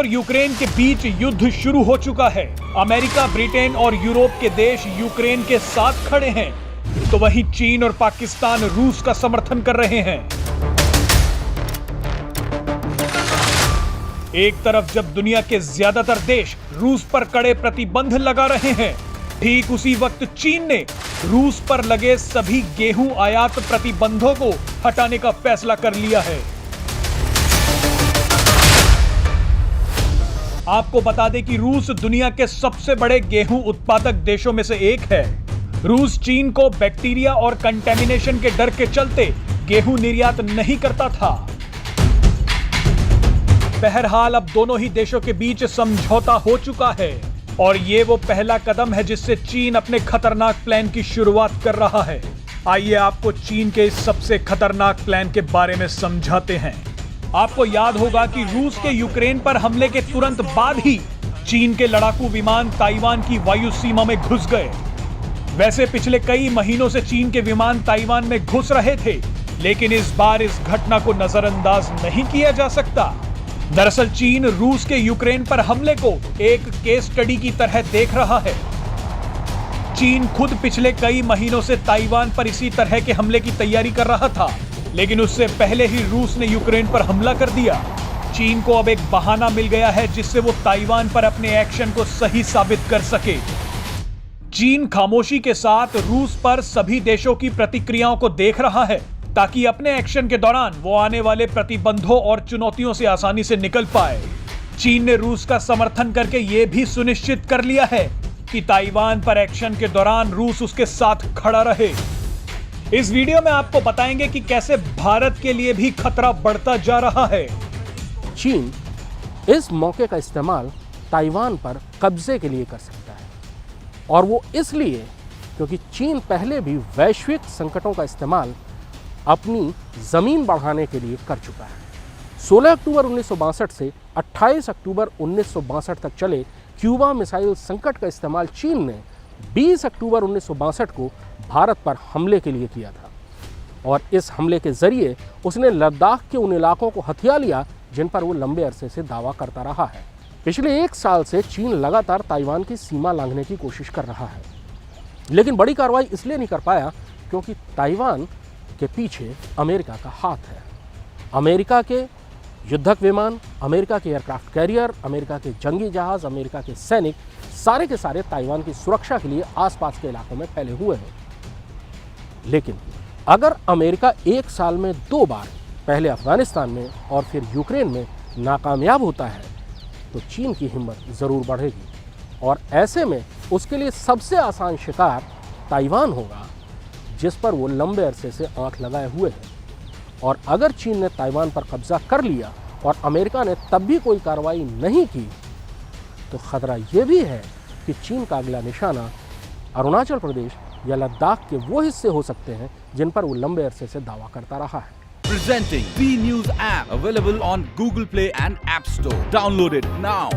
और यूक्रेन के बीच युद्ध शुरू हो चुका है। अमेरिका, ब्रिटेन और यूरोप के देश यूक्रेन के साथ खड़े हैं, तो वहीं चीन और पाकिस्तान रूस का समर्थन कर रहे हैं। एक तरफ जब दुनिया के ज्यादातर देश रूस पर कड़े प्रतिबंध लगा रहे हैं, ठीक उसी वक्त चीन ने रूस पर लगे सभी गेहूं आयात प्रतिबंधों को हटाने का फैसला कर लिया है। आपको बता दें कि रूस दुनिया के सबसे बड़े गेहूं उत्पादक देशों में से एक है। रूस चीन को बैक्टीरिया और कंटेमिनेशन के डर के चलते गेहूं निर्यात नहीं करता था। बहरहाल अब दोनों ही देशों के बीच समझौता हो चुका है और ये वो पहला कदम है जिससे चीन अपने खतरनाक प्लान की शुरुआत कर रहा है। आइए आपको चीन के इस सबसे खतरनाक प्लान के बारे में समझाते हैं। आपको याद होगा कि रूस के यूक्रेन पर हमले के तुरंत बाद ही चीन के लड़ाकू विमान ताइवान की वायु सीमा में घुस गए। वैसे पिछले कई महीनों से चीन के विमान ताइवान में घुस रहे थे, लेकिन इस बार इस घटना को नजरअंदाज नहीं किया जा सकता। दरअसल चीन रूस के यूक्रेन पर हमले को एक केस स्टडी की तरह देख रहा है। चीन खुद पिछले कई महीनों से ताइवान पर इसी तरह के हमले की तैयारी कर रहा था, लेकिन उससे पहले ही रूस ने यूक्रेन पर हमला कर दिया। चीन को अब एक बहाना मिल गया है जिससे वो ताइवान पर अपने एक्शन को सही साबित कर सके। चीन खामोशी के साथ रूस पर सभी देशों की प्रतिक्रियाओं को देख रहा है ताकि अपने एक्शन के दौरान वो आने वाले प्रतिबंधों और चुनौतियों से आसानी से निकल पाए। चीन ने रूस का समर्थन करके ये भी सुनिश्चित कर लिया है कि ताइवान पर एक्शन के दौरान रूस उसके साथ खड़ा रहे। इस वीडियो में आपको बताएंगे कि कैसे भारत के लिए भी खतरा बढ़ता जा रहा है। चीन इस मौके का इस्तेमाल ताइवान पर कब्जे के लिए कर सकता है, और वो इसलिए क्योंकि चीन पहले भी वैश्विक संकटों का इस्तेमाल अपनी जमीन बढ़ाने के लिए कर चुका है। 16 अक्टूबर 1962 से 28 अक्टूबर 1962 तक चले क्यूबा मिसाइल संकट का इस्तेमाल चीन ने 20 अक्टूबर 1962 को भारत पर हमले के लिए किया था, और इस हमले के जरिए उसने लद्दाख के उन इलाकों को हथिया लिया जिन पर वो लंबे अरसे से दावा करता रहा है। पिछले एक साल से चीन लगातार ताइवान की सीमा लांघने की कोशिश कर रहा है, लेकिन बड़ी कार्रवाई इसलिए नहीं कर पाया क्योंकि ताइवान के पीछे अमेरिका का हाथ है। अमेरिका के युद्धक विमान, अमेरिका के एयरक्राफ्ट कैरियर, अमेरिका के जंगी जहाज, अमेरिका के सैनिक सारे के सारे ताइवान की सुरक्षा के लिए आसपास के इलाकों में फैले हुए हैं। लेकिन अगर अमेरिका एक साल में 2 बार, पहले अफगानिस्तान में और फिर यूक्रेन में नाकामयाब होता है, तो चीन की हिम्मत ज़रूर बढ़ेगी, और ऐसे में उसके लिए सबसे आसान शिकार ताइवान होगा जिस पर वो लंबे अरसे से आंख लगाए हुए हैं। और अगर चीन ने ताइवान पर कब्जा कर लिया और अमेरिका ने तब भी कोई कार्रवाई नहीं की, तो खतरा ये भी है कि चीन का अगला निशाना अरुणाचल प्रदेश या लद्दाख के वो हिस्से हो सकते हैं जिन पर वो लंबे अरसे से दावा करता रहा है। Presenting B News app available on Google Play and App Store. Download it now.